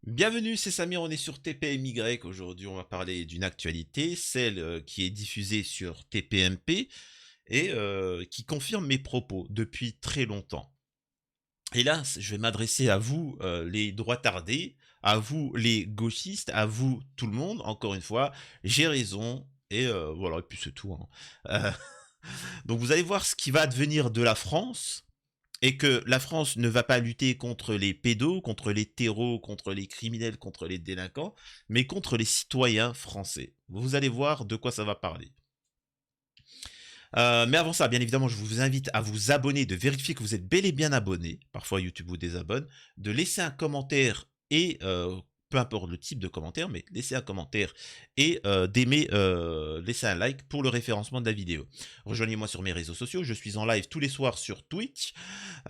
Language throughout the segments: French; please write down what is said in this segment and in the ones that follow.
Bienvenue, c'est Samir, on est sur TPMY. Aujourd'hui, on va parler d'une actualité, celle qui est diffusée sur TPMP et qui confirme mes propos depuis très longtemps. Et là, je vais m'adresser à vous, les droitards, à vous, les gauchistes, à vous, tout le monde. Encore une fois, j'ai raison et voilà, et puis c'est tout, hein. Euh, donc vous allez voir ce qui va advenir de la France et que la France ne va pas lutter contre les pédos, contre les terreaux, contre les criminels, contre les délinquants, mais contre les citoyens français. Vous allez voir de quoi ça va parler. Mais avant ça, bien évidemment, je vous invite à vous abonner, de vérifier que vous êtes bel et bien abonné. Parfois, YouTube vous désabonne. De laisser un commentaire et peu importe le type de commentaire, mais laissez un commentaire et d'aimer, laisser un like pour le référencement de la vidéo. Rejoignez-moi sur mes réseaux sociaux. Je suis en live tous les soirs sur Twitch.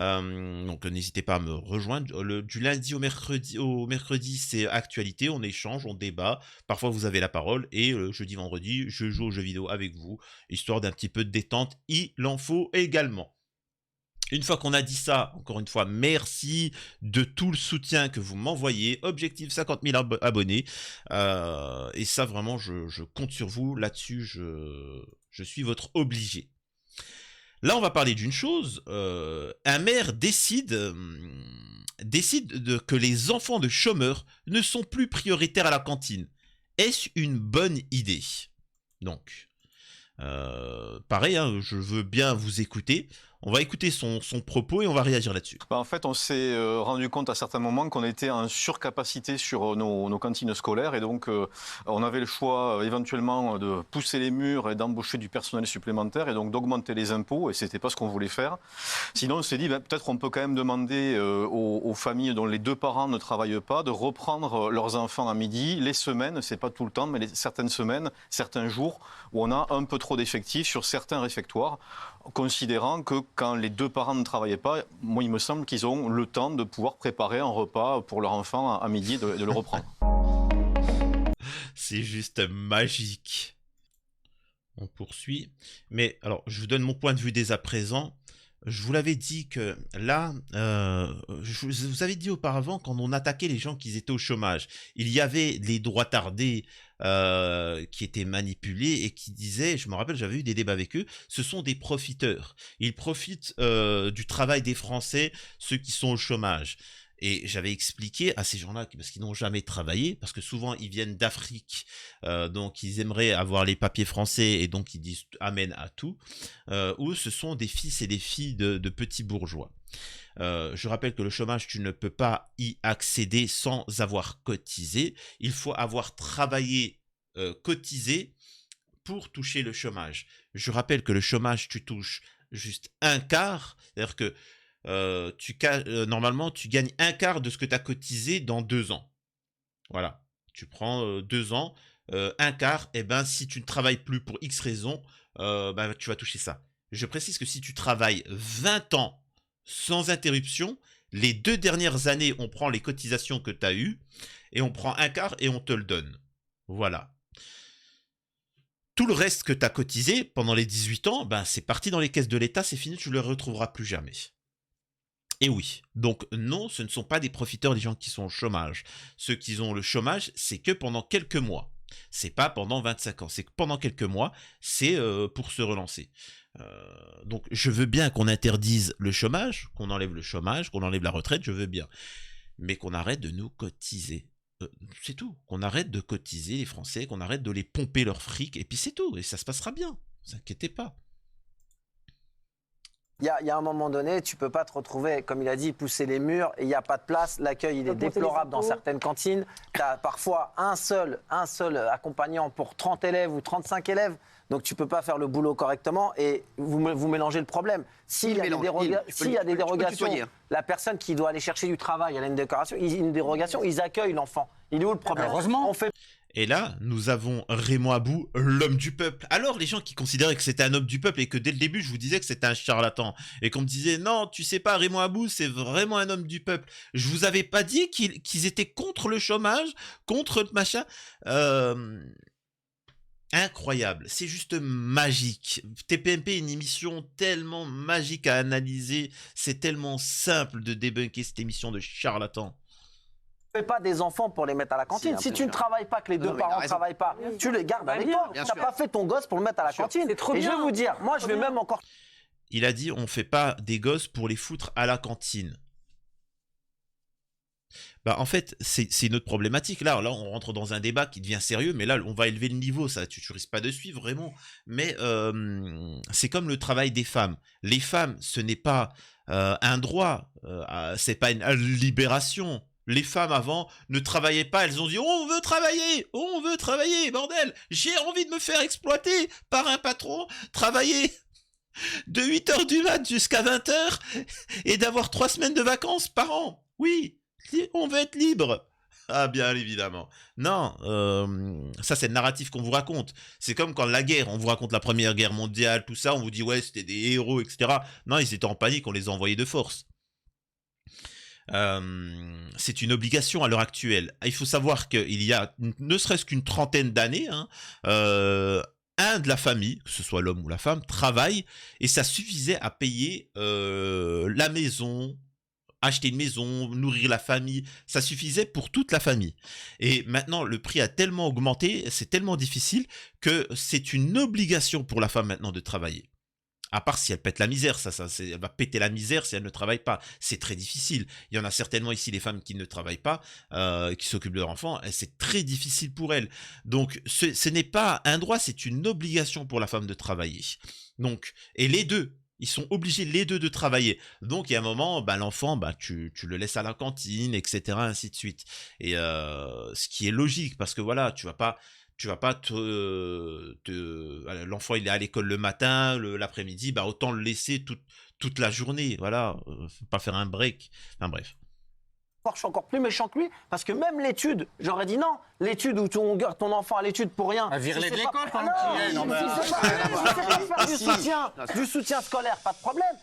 Donc n'hésitez pas à me rejoindre. Du lundi au mercredi, c'est actualité, on échange, on débat. Parfois vous avez la parole et jeudi, vendredi, je joue aux jeux vidéo avec vous, histoire d'un petit peu de détente. Il en faut également. Une fois qu'on a dit ça, encore une fois, merci de tout le soutien que vous m'envoyez. Objectif 50 000 abonnés. Et ça, vraiment, je compte sur vous. Là-dessus, je suis votre obligé. Là, on va parler d'une chose. Un maire décide que les enfants de chômeurs ne sont plus prioritaires à la cantine. Est-ce une bonne idée? Donc, pareil, hein, je veux bien vous écouter. On va écouter son propos et on va réagir là-dessus. En fait, on s'est rendu compte à certains moments qu'on était en surcapacité sur nos cantines scolaires et donc on avait le choix éventuellement de pousser les murs et d'embaucher du personnel supplémentaire et donc d'augmenter les impôts et c'était pas ce qu'on voulait faire. Sinon, on s'est dit peut-être on peut quand même demander aux familles dont les deux parents ne travaillent pas de reprendre leurs enfants à midi les semaines, c'est pas tout le temps, mais certaines semaines, certains jours où on a un peu trop d'effectifs sur certains réfectoires, considérant que quand les deux parents ne travaillaient pas, moi il me semble qu'ils ont le temps de pouvoir préparer un repas pour leur enfant à midi et de le reprendre. C'est juste magique. On poursuit. Mais alors, je vous donne mon point de vue dès à présent. Je vous l'avais dit que là, je vous avais dit auparavant, quand on attaquait les gens qui étaient au chômage, il y avait les droitardés qui étaient manipulés et qui disaient, je me rappelle, j'avais eu des débats avec eux, ce sont des profiteurs. Ils profitent du travail des Français, ceux qui sont au chômage. Et j'avais expliqué à ces gens-là, parce qu'ils n'ont jamais travaillé, parce que souvent ils viennent d'Afrique, donc ils aimeraient avoir les papiers français et donc ils disent amen à tout, ou ce sont des fils et des filles de petits bourgeois. Je rappelle que le chômage, tu ne peux pas y accéder sans avoir cotisé. Il faut avoir travaillé, cotisé pour toucher le chômage. Je rappelle que le chômage, tu touches juste un quart, c'est-à-dire que normalement, tu gagnes un quart de ce que tu as cotisé dans 2 ans. Voilà. Tu prends 2 ans, un quart, et ben si tu ne travailles plus pour X raison, ben, tu vas toucher ça. Je précise que si tu travailles 20 ans sans interruption, les 2 dernières années, on prend les cotisations que tu as eues, et on prend un quart et on te le donne. Voilà. Tout le reste que tu as cotisé pendant les 18 ans, ben, c'est parti dans les caisses de l'État, c'est fini, tu ne le retrouveras plus jamais. Et oui, donc non, ce ne sont pas des profiteurs des gens qui sont au chômage. Ceux qui ont le chômage, c'est que pendant quelques mois. C'est pas pendant 25 ans, c'est que pendant quelques mois, c'est pour se relancer. Donc je veux bien qu'on interdise le chômage, qu'on enlève le chômage, qu'on enlève la retraite, je veux bien. Mais qu'on arrête de nous cotiser. C'est tout. Qu'on arrête de cotiser les Français, qu'on arrête de les pomper leur fric, et puis c'est tout. Et ça se passera bien. Ne vous inquiétez pas. Il y a un moment donné, tu peux pas te retrouver, comme il a dit, pousser les murs et il n'y a pas de place. L'accueil, il est déplorable dans certaines cantines. Tu as parfois un seul accompagnant pour 30 élèves ou 35 élèves. Donc tu peux pas faire le boulot correctement et vous mélangez le problème. S'il y a des dérogations, la personne qui doit aller chercher du travail, elle a une dérogation, ils accueillent l'enfant. Il est où le problème? Heureusement. Et là, nous avons Raymond Abou, l'homme du peuple. Alors, les gens qui considéraient que c'était un homme du peuple et que dès le début, je vous disais que c'était un charlatan, et qu'on me disait, non, tu sais pas, Raymond Abou, c'est vraiment un homme du peuple. Je vous avais pas dit qu'ils étaient contre le chômage, contre le machin. Incroyable, c'est juste magique. TPMP est une émission tellement magique à analyser, c'est tellement simple de débunker cette émission de charlatan. fais pas des enfants pour les mettre à la cantine. Si tu ne travailles pas, que les deux parents ne travaillent pas, tu les gardes avec toi. Tu n'as pas fait ton gosse pour le mettre à la cantine. Et je vais vous dire, moi je vais même encore... Il a dit on fait pas des gosses pour les foutre à la cantine. Bah en fait, c'est une autre problématique. Là, on rentre dans un débat qui devient sérieux, mais là, on va élever le niveau. Ça, tu risques pas de suivre vraiment. Mais c'est comme le travail des femmes. Les femmes, ce n'est pas un droit, c'est pas une libération. Les femmes avant ne travaillaient pas. Elles ont dit on veut travailler, bordel. J'ai envie de me faire exploiter par un patron, travailler de 8h du mat jusqu'à 20h et d'avoir 3 semaines de vacances par an. Oui. On veut être libre. Ah bien évidemment. Non, ça c'est le narratif qu'on vous raconte. C'est comme quand la guerre, on vous raconte la première guerre mondiale, tout ça, on vous dit ouais c'était des héros, etc. Non, ils étaient en panique, on les a envoyés de force. C'est une obligation à l'heure actuelle. Il faut savoir qu'il y a ne serait-ce qu'une trentaine d'années, hein, un de la famille, que ce soit l'homme ou la femme, travaille et ça suffisait à payer la maison, acheter une maison, nourrir la famille, ça suffisait pour toute la famille. Et maintenant, le prix a tellement augmenté, c'est tellement difficile que c'est une obligation pour la femme maintenant de travailler. À part si elle pète la misère, elle va péter la misère si elle ne travaille pas. C'est très difficile. Il y en a certainement ici les femmes qui ne travaillent pas, qui s'occupent de leurs enfants, et c'est très difficile pour elles. Donc, ce n'est pas un droit, c'est une obligation pour la femme de travailler. Donc, et les deux. Ils sont obligés les deux de travailler. Donc, il y a un moment, bah, l'enfant, bah, tu le laisses à la cantine, etc., ainsi de suite. Et ce qui est logique, parce que voilà, tu vas pas l'enfant, il est à l'école le matin, l'après-midi, bah, autant le laisser toute la journée. Voilà, faut pas faire un break. Enfin, bref. Je suis encore plus méchant que lui, parce que même l'étude, j'aurais dit non, l'étude où ton enfant à l'étude pour rien. À virer de l'école pendant qu'il est. Non, mais faire du soutien scolaire, pas de problème.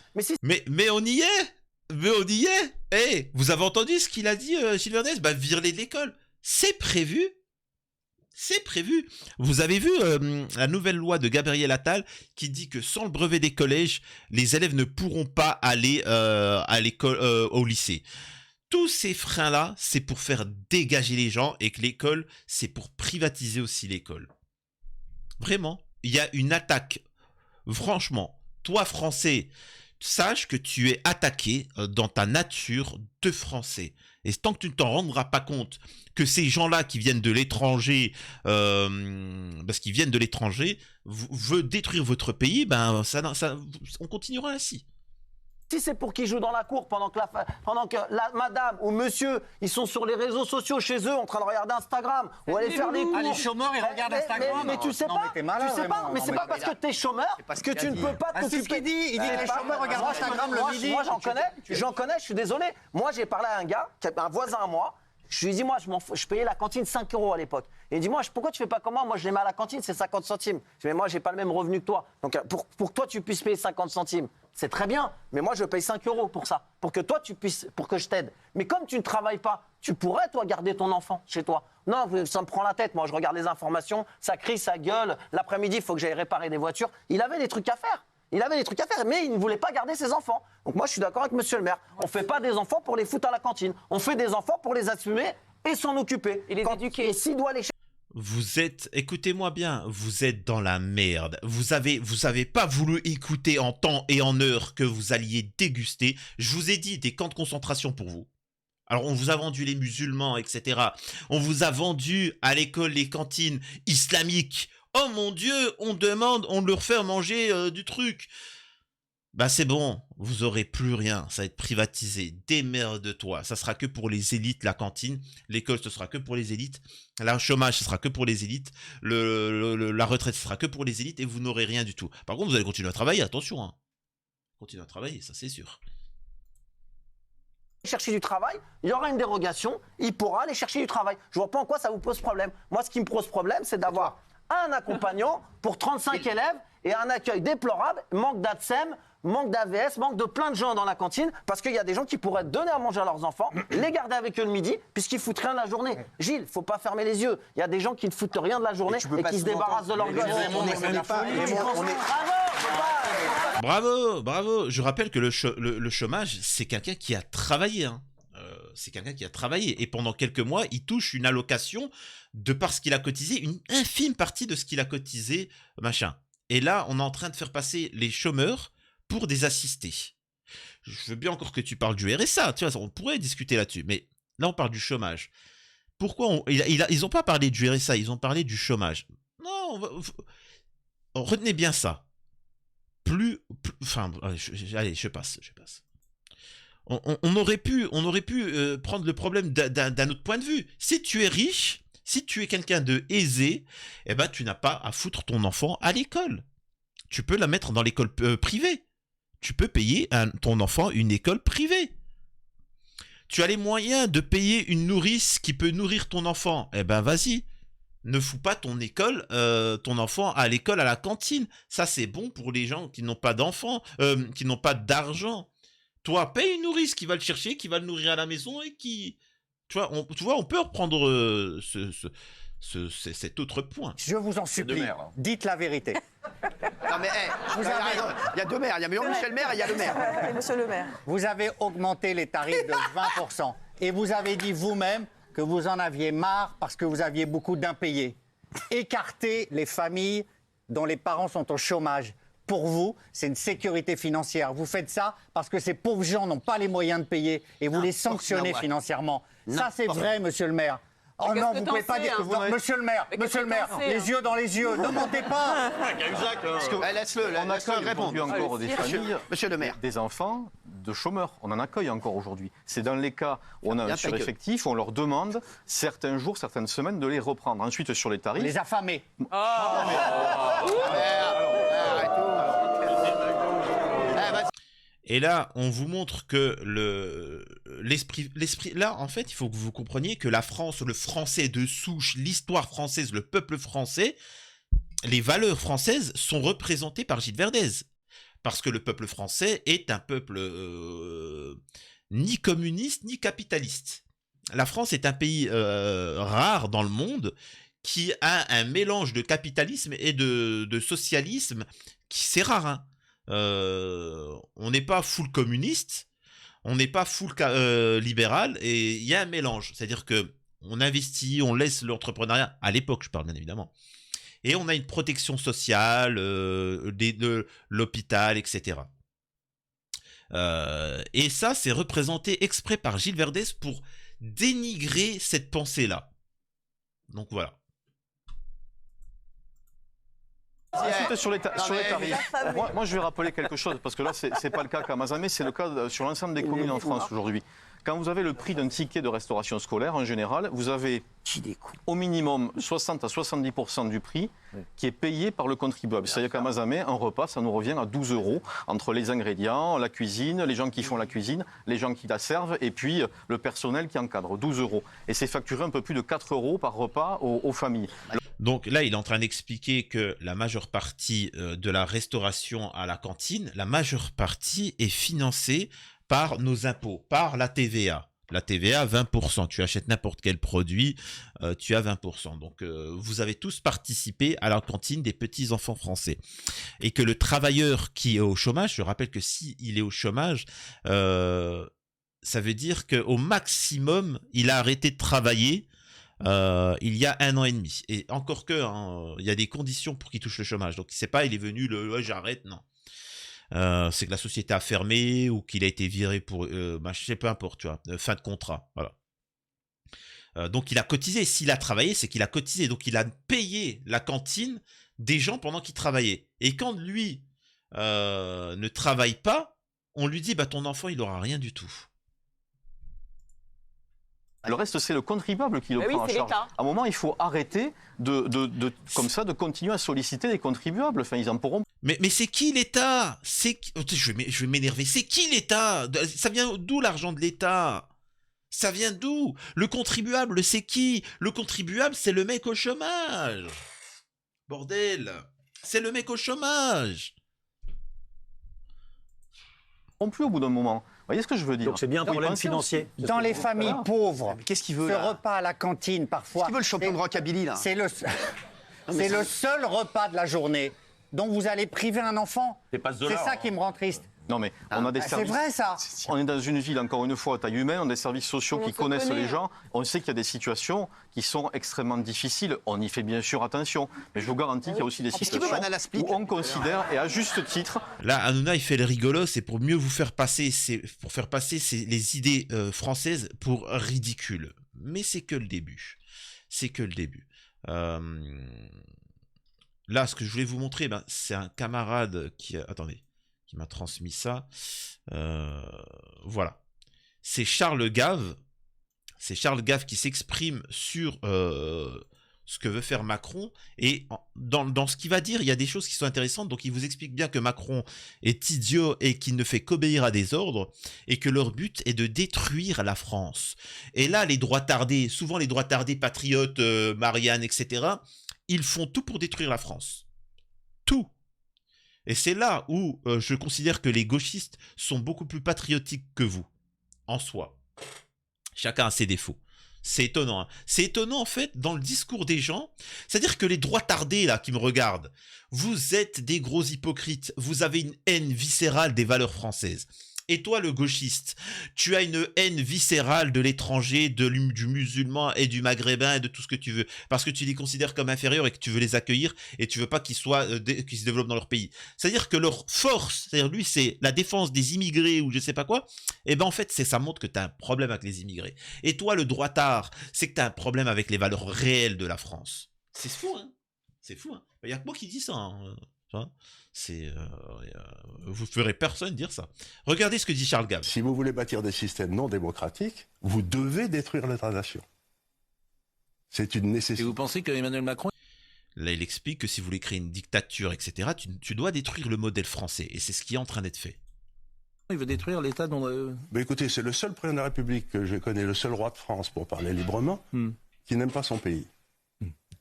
Mais on y est. Mais on y est. Hey, vous avez entendu ce qu'il a dit, Gilles Verdez? Bah, virer de l'école. C'est prévu. C'est prévu. Vous avez vu la nouvelle loi de Gabriel Attal qui dit que sans le brevet des collèges, les élèves ne pourront pas aller à l'école, au lycée. Tous ces freins-là, c'est pour faire dégager les gens et que l'école, c'est pour privatiser aussi l'école. Vraiment, il y a une attaque. Franchement, toi, Français, sache que tu es attaqué dans ta nature de Français. Et tant que tu ne t'en rendras pas compte que ces gens-là qui viennent de l'étranger, parce qu'ils viennent de l'étranger, veulent détruire votre pays, ben on continuera ainsi. Si c'est pour qu'ils jouent dans la cour pendant que la madame ou monsieur, ils sont sur les réseaux sociaux chez eux en train de regarder Instagram ou aller faire des cours. Les chômeurs, ils regardent Instagram. Mais tu sais pas, mais c'est pas parce que t'es chômeur que tu ne peux pas t'occuper. C'est ce qu'il dit. Il dit les chômeurs regardent Instagram le midi. Moi, j'en connais, je suis désolé. Moi, j'ai parlé à un gars, un voisin à moi. Je lui ai dit, moi, je payais la cantine 5 € à l'époque. Et il dit, moi, pourquoi tu fais pas comme moi? Moi, je les mets à la cantine, c'est 50 centimes. Je dis, mais moi, j'ai pas le même revenu que toi. Donc, pour que toi, tu puisses payer 50 centimes, c'est très bien. Mais moi, je paye 5 € pour ça. Pour que toi, pour que je t'aide. Mais comme tu ne travailles pas, tu pourrais, toi, garder ton enfant chez toi. Non, ça me prend la tête. Moi, je regarde les informations, ça crie, ça gueule. L'après-midi, il faut que j'aille réparer des voitures. Il avait des trucs à faire. Mais il ne voulait pas garder ses enfants. Donc moi, je suis d'accord avec monsieur le maire. On ne fait pas des enfants pour les foutre à la cantine. On fait des enfants pour les assumer et s'en occuper. Et les éduquer. Et s'il doit les... Vous êtes, écoutez-moi bien, vous êtes dans la merde. Vous avez pas voulu écouter en temps et en heure que vous alliez déguster. Je vous ai dit des camps de concentration pour vous. Alors, on vous a vendu les musulmans, etc. On vous a vendu à l'école les cantines islamiques. Oh mon Dieu, on leur fait manger du truc. Bah c'est bon, vous aurez plus rien, ça va être privatisé. Démerde-toi, ça sera que pour les élites, la cantine. L'école, ce sera que pour les élites. Le chômage, ce sera que pour les élites. La retraite, ce sera que pour les élites et vous n'aurez rien du tout. Par contre, vous allez continuer à travailler, attention. Hein. Continuez à travailler, ça c'est sûr. Chercher du travail, il y aura une dérogation, il pourra aller chercher du travail. Je vois pas en quoi ça vous pose problème. Moi, ce qui me pose problème, c'est d'avoir un accompagnant pour 35 élèves et un accueil déplorable, manque d'ATSEM, manque d'AVS, manque de plein de gens dans la cantine, parce qu'il y a des gens qui pourraient donner à manger à leurs enfants, les garder avec eux le midi, puisqu'ils foutent rien de la journée. Gilles, faut pas fermer les yeux. Il y a des gens qui ne foutent rien de la journée et qui se débarrassent de leur gosse. Bravo. Je rappelle que le chômage, c'est quelqu'un qui a travaillé. Hein. c'est quelqu'un qui a travaillé. Et pendant quelques mois, il touche une allocation de parce qu'il a cotisé, une infime partie de ce qu'il a cotisé, machin. Et là, on est en train de faire passer les chômeurs pour des assistés. Je veux bien encore que tu parles du RSA, tu vois, on pourrait discuter là-dessus. Mais là, on parle du chômage. Pourquoi ils n'ont pas parlé du RSA, ils ont parlé du chômage. Non, retenez bien ça. Enfin, allez, je passe. On aurait pu prendre le problème d'un autre point de vue. Si tu es riche, si tu es quelqu'un de aisé, eh ben, tu n'as pas à foutre ton enfant à l'école. Tu peux la mettre dans l'école privée. Tu peux payer ton enfant une école privée. Tu as les moyens de payer une nourrice qui peut nourrir ton enfant. Eh ben, vas-y. Ne fous pas ton enfant à l'école, à la cantine. Ça, c'est bon pour les gens qui n'ont pas d'enfants, qui n'ont pas d'argent. Toi, paye une nourrice qui va le chercher, qui va le nourrir à la maison et qui... Tu vois, on peut reprendre cet autre point. Je vous en supplie, dites la vérité. Non mais il y a deux maires, il y a Michel Maire et il y a le maire. Et monsieur le maire. Vous avez augmenté les tarifs de 20%. Et vous avez dit vous-même que vous en aviez marre parce que vous aviez beaucoup d'impayés. Écartez les familles dont les parents sont au chômage. Pour vous, c'est une sécurité financière. Vous faites ça parce que ces pauvres gens n'ont pas les moyens de payer et vous les sanctionnez financièrement. Ça, c'est vrai, monsieur le maire. Oh non, vous pouvez pas dire... Non, monsieur le maire, les yeux dans les yeux, ne mentez pas. On accueille aujourd'hui encore des familles, Monsieur le maire, des enfants de chômeurs. On en accueille encore aujourd'hui. C'est dans les cas où on a un sureffectif, on leur demande certains jours, certaines semaines de les reprendre. Ensuite, sur les tarifs... Les affamés. Et là, on vous montre que l'esprit... Là, en fait, il faut que vous compreniez que la France, le français de souche, l'histoire française, le peuple français, les valeurs françaises sont représentées par Gilles Verdez. Parce que le peuple français est un peuple ni communiste, ni capitaliste. La France est un pays rare dans le monde qui a un mélange de capitalisme et de socialisme qui c'est rare, hein. On n'est pas full communiste, on n'est pas full libéral, et il y a un mélange. C'est-à-dire que on investit, on laisse l'entrepreneuriat, à l'époque je parle bien évidemment, et on a une protection sociale, de l'hôpital, etc. Et ça, c'est représenté exprès par Gilles Verdez pour dénigrer cette pensée-là. Donc voilà. Ensuite, sur les tarifs, moi je vais rappeler quelque chose, parce que là, c'est pas le cas qu'à Mazamet, c'est le cas sur l'ensemble des communes en France aujourd'hui. Quand vous avez le prix d'un ticket de restauration scolaire, en général, vous avez au minimum 60 à 70% du prix qui est payé par le contribuable. C'est-à-dire qu'à Mazamet, un repas, ça nous revient à 12 € entre les ingrédients, la cuisine, les gens qui font la cuisine, les gens qui la servent et puis le personnel qui encadre, 12 €. Et c'est facturé un peu plus de 4 € par repas aux familles. Donc là, il est en train d'expliquer que la majeure partie de la restauration à la cantine, la majeure partie est financée par nos impôts, par la TVA. La TVA, 20%. Tu achètes n'importe quel produit, tu as 20%. Donc, vous avez tous participé à la cantine des petits-enfants français. Et que le travailleur qui est au chômage, je rappelle que s'il est au chômage, ça veut dire qu'au maximum, il a arrêté de travailler il y a 1 an et demi. Et encore que, hein, il y a des conditions pour qu'il touche le chômage. Donc, c'est pas, il est venu, ouais, j'arrête, non. C'est que la société a fermé ou qu'il a été viré pour... je sais, peu importe, tu vois, fin de contrat, voilà. Donc, il a cotisé. S'il a travaillé, c'est qu'il a cotisé. Donc, il a payé la cantine des gens pendant qu'ils travaillaient. Et quand lui ne travaille pas, on lui dit, bah, ton enfant, il n'aura rien du tout. Le reste, c'est le contribuable qui le prend en charge. À un moment, il faut arrêter comme ça, de continuer à solliciter les contribuables. Enfin, ils en pourront. Mais c'est qui l'État? Je vais m'énerver. C'est qui l'État? Ça vient d'où l'argent de l'État? Ça vient d'où? Le contribuable, c'est qui? Le contribuable, c'est le mec au chômage. Bordel. C'est le mec au chômage. Non plus au bout d'un moment. Vous voyez ce que je veux dire? Donc c'est bien un problème financier. Dans les familles pauvres, qu'est-ce qu'il veut ce là? repas à la cantine parfois... Qu'est-ce qu'il veut le champion de rockabilly là? C'est le seul repas de la journée dont vous allez priver un enfant. C'est ça qui me rend triste. Non, mais on a des C'est services. vrai ça. On est dans une ville, encore une fois, à taille humaine, on a des services sociaux On qui se connaissent connaît. les gens. On sait qu'il y a des situations qui sont extrêmement difficiles. On y fait bien sûr attention. Mais je vous garantis qu'il y a aussi des Est-ce qu'il veut situations Banana Split où on considère, et à juste titre, Là, Hanouna, il fait le rigolo, c'est pour mieux vous faire passer, les idées françaises pour ridicules. Mais c'est que le début. C'est que le début. Là, ce que je voulais vous montrer, ben, c'est un camarade qui m'a transmis ça. Voilà. C'est Charles Gave. C'est Charles Gave qui s'exprime sur ce que veut faire Macron. Et dans ce qu'il va dire, il y a des choses qui sont intéressantes. Donc, il vous explique bien que Macron est idiot et qu'il ne fait qu'obéir à des ordres. Et que leur but est de détruire la France. Et là, les droits tardés, souvent les droits tardés patriotes, Marianne, etc., ils font tout pour détruire la France. Tout. Et c'est là où je considère que les gauchistes sont beaucoup plus patriotiques que vous, en soi. Chacun a ses défauts. C'est étonnant. Hein. C'est étonnant, en fait, dans le discours des gens. C'est-à-dire que les droits tardés, là, qui me regardent, vous êtes des gros hypocrites. Vous avez une haine viscérale des valeurs françaises. Et toi, le gauchiste, tu as une haine viscérale de l'étranger, du musulman et du maghrébin et de tout ce que tu veux. Parce que tu les considères comme inférieurs et que tu veux les accueillir et tu veux pas qu'ils qu'ils se développent dans leur pays. C'est-à-dire que leur force, c'est-à-dire lui, c'est la défense des immigrés ou je sais pas quoi. Et ben en fait, ça montre que tu as un problème avec les immigrés. Et toi, le droitard, c'est que tu as un problème avec les valeurs réelles de la France. C'est fou, hein. C'est fou, hein. Il y a que moi qui dis ça, hein. Vous ferez personne dire ça. Regardez ce que dit Charles Gave. Si vous voulez bâtir des systèmes non démocratiques, vous devez détruire l'État-nation. C'est une Et nécessité. vous pensez que Emmanuel Macron... Là, il explique que si vous voulez créer une dictature, etc., tu dois détruire le modèle français. Et c'est ce qui est en train d'être fait. il veut détruire l'État dont... Mais écoutez, c'est le seul président de la République que je connais, le seul roi de France, pour parler librement, qui n'aime pas son pays.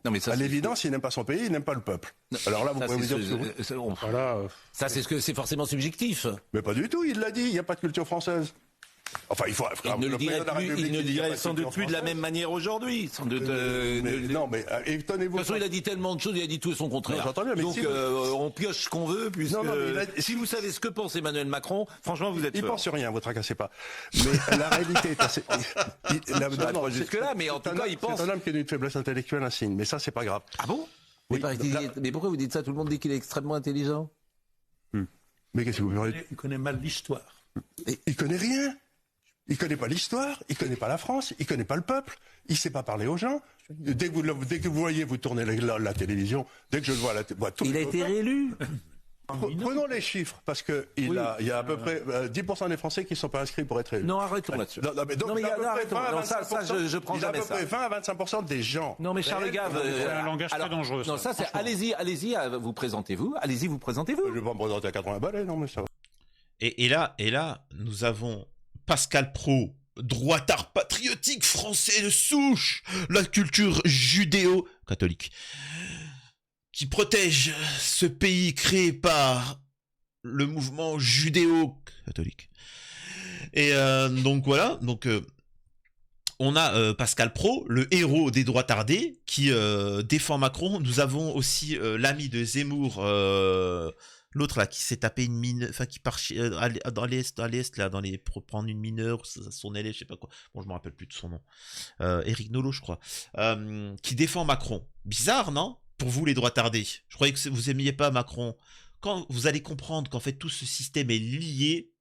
Non, mais ça, À l'évidence, il n'aime pas son pays, il n'aime pas le peuple. Alors là, vous ça, pouvez me c'est dire ce que vous... Voilà. Ça, c'est ce que c'est forcément subjectif. Mais pas du tout, il l'a dit, il n'y a pas de culture française. Enfin, il faut... Il ne le dirait, président de la plus, République, il ne le dit, y a dirait pas de sans doute culture plus de la française. même manière aujourd'hui. Sans doute. Non, mais De étonnez-vous. toute façon, il a dit tellement de choses, il a dit tout et son contraire. Non, j'entends bien, mais Donc, si- on pioche ce qu'on veut, puisque Non, non, mais il a- si vous savez ce que pense Emmanuel Macron, franchement, vous êtes Il fort. pense sur rien, vous tracassez pas. Mais la réalité est assez... pas jusque-là, mais en tout cas, il pense. C'est un homme qui a une faiblesse intellectuelle insigne, mais ça, c'est pas grave. Ah bon Oui, mais pourquoi vous dites ça? Tout le monde dit qu'il est extrêmement intelligent. Mais qu'est-ce que vous voulez dire? Il connaît mal l'histoire. Il connaît rien. Il connaît pas l'histoire, il connaît pas la France, il connaît pas le peuple, il sait pas parler aux gens. Dès que vous voyez, vous tournez la télévision, dès que je le vois, Il a été réélu. Prenons les chiffres, parce que il y a à peu près 10% des Français qui ne sont pas inscrits pour être élus. Non, arrêtons là-dessus. Non, mais donc, Non, mais il y a à peu près arrêtons. 20 à Non, ça, 25%, je prends il y a à jamais peu près ça. 20 à 25% des gens. Non, mais Charles Gave. C'est un langage très dangereux, Non, ça, c'est. Allez-y, vous présentez-vous. Allez-y, vous présentez-vous. Je vais pas me présenter à 80 balais, non, mais ça va. Et là, nous avons Pascal Praud, droitard patriotique français de souche, la culture judéo-catholique, qui protège ce pays créé par le mouvement judéo-catholique. Et donc voilà, on a Pascal Praud, le héros des droits tardés, qui défend Macron. Nous avons aussi l'ami de Zemmour, l'autre là, qui s'est tapé une mine, enfin qui part dans l'est là, pour prendre une mineure, son élève, je sais pas quoi. Bon, je me rappelle plus de son nom. Éric Nolot, je crois, qui défend Macron. Bizarre, non? Pour vous, les droits tardés. Je croyais que vous aimiez pas Macron. Quand vous allez comprendre qu'en fait tout ce système est lié.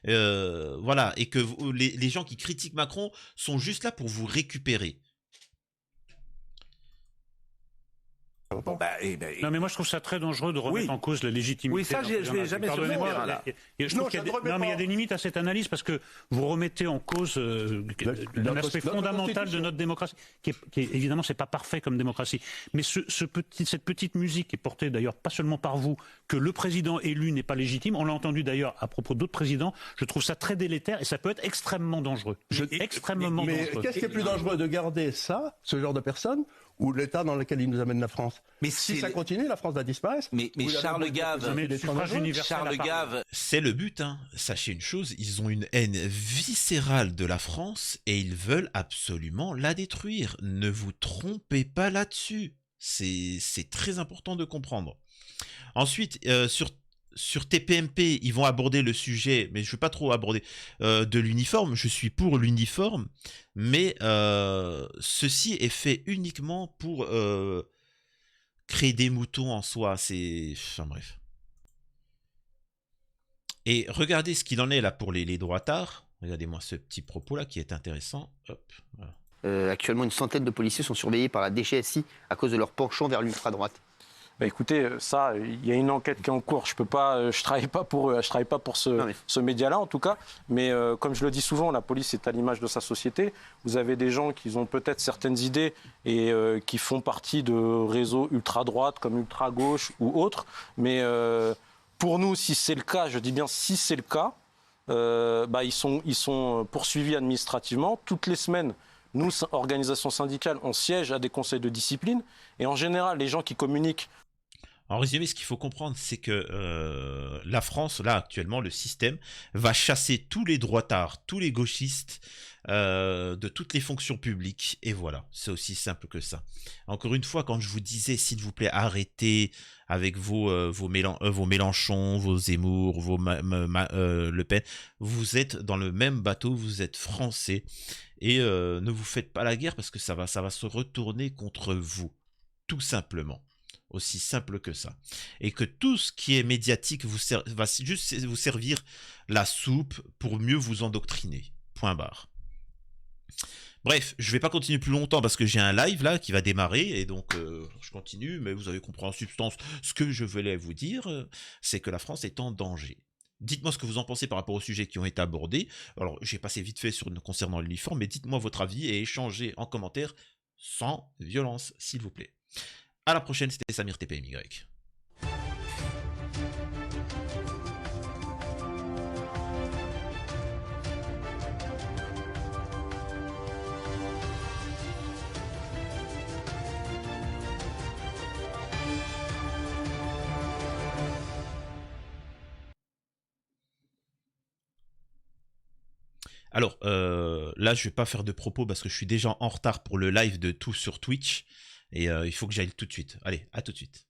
Voilà, et que les gens qui critiquent Macron sont juste là pour vous récupérer. Bon, Non, mais moi je trouve ça très dangereux de remettre Oui. en cause la légitimité. Oui, ça, d'un je président vais de la jamais République. sur ce Pardonnez-moi, terrain-là. et je trouve Non, qu'il y a ça ne remet non, mais il y a pas. des limites à cette analyse parce que vous remettez en cause un aspect fondamental de notre démocratie, qui est évidemment, c'est pas parfait comme démocratie, mais cette petite musique qui est portée d'ailleurs pas seulement par vous, que le président élu n'est pas légitime, on l'a entendu d'ailleurs à propos d'autres présidents, je trouve ça très délétère et ça peut être extrêmement dangereux. Extrêmement Mais dangereux. qu'est-ce qui est plus dangereux de garder ça, ce genre de personnes, ou l'état dans lequel il nous amène la France? Mais si c'est ça continue, la France va disparaître. Mais Vous avez Charles beau dire Gave, que c'est mais des le suffrage dangereux. universel Charles à part. Gave, C'est le but, hein. Sachez une chose, ils ont une haine viscérale de la France et ils veulent absolument la détruire. Ne vous trompez pas là-dessus. C'est très important de comprendre. Ensuite, sur TPMP, ils vont aborder le sujet, mais je ne vais pas trop aborder de l'uniforme. Je suis pour l'uniforme, mais ceci est fait uniquement pour créer des moutons en soi. C'est... Enfin bref. Et regardez ce qu'il en est là pour les droitards. Regardez-moi ce petit propos-là qui est intéressant. Hop, voilà. Actuellement, une centaine de policiers sont surveillés par la DGSI à cause de leur penchant vers l'ultra-droite. Bah écoutez, ça, il y a une enquête qui est en cours. Je travaille pas pour eux, je travaille pas pour ce média-là en tout cas. Mais comme je le dis souvent, la police est à l'image de sa société. Vous avez des gens qui ont peut-être certaines idées et qui font partie de réseaux ultra-droite comme ultra-gauche ou autres. Mais pour nous, si c'est le cas, je dis bien si c'est le cas, ils sont poursuivis administrativement. Toutes les semaines, nous, organisations syndicales, on siège à des conseils de discipline. Et en général, les gens qui communiquent... En résumé, ce qu'il faut comprendre, c'est que la France, là, actuellement, le système va chasser tous les droitards, tous les gauchistes de toutes les fonctions publiques. Et voilà, c'est aussi simple que ça. Encore une fois, quand je vous disais, s'il vous plaît, arrêtez avec vos Mélenchon, vos Zemmour, vos Le Pen, vous êtes dans le même bateau, vous êtes français. Et ne vous faites pas la guerre parce que ça va se retourner contre vous. Tout simplement. Aussi simple que ça. Et que tout ce qui est médiatique va juste vous servir la soupe pour mieux vous endoctriner. Point barre. Bref, je ne vais pas continuer plus longtemps parce que j'ai un live là qui va démarrer et donc je continue, mais vous avez compris en substance ce que je voulais vous dire, c'est que la France est en danger. Dites-moi ce que vous en pensez par rapport aux sujets qui ont été abordés. Alors, j'ai passé vite fait concernant l'uniforme, mais dites-moi votre avis et échangez en commentaire sans violence, s'il vous plaît. À la prochaine, c'était Samir TPMY. Alors, là, je vais pas faire de propos parce que je suis déjà en retard pour le live de tout sur Twitch. Et il faut que j'aille tout de suite. Allez, à tout de suite.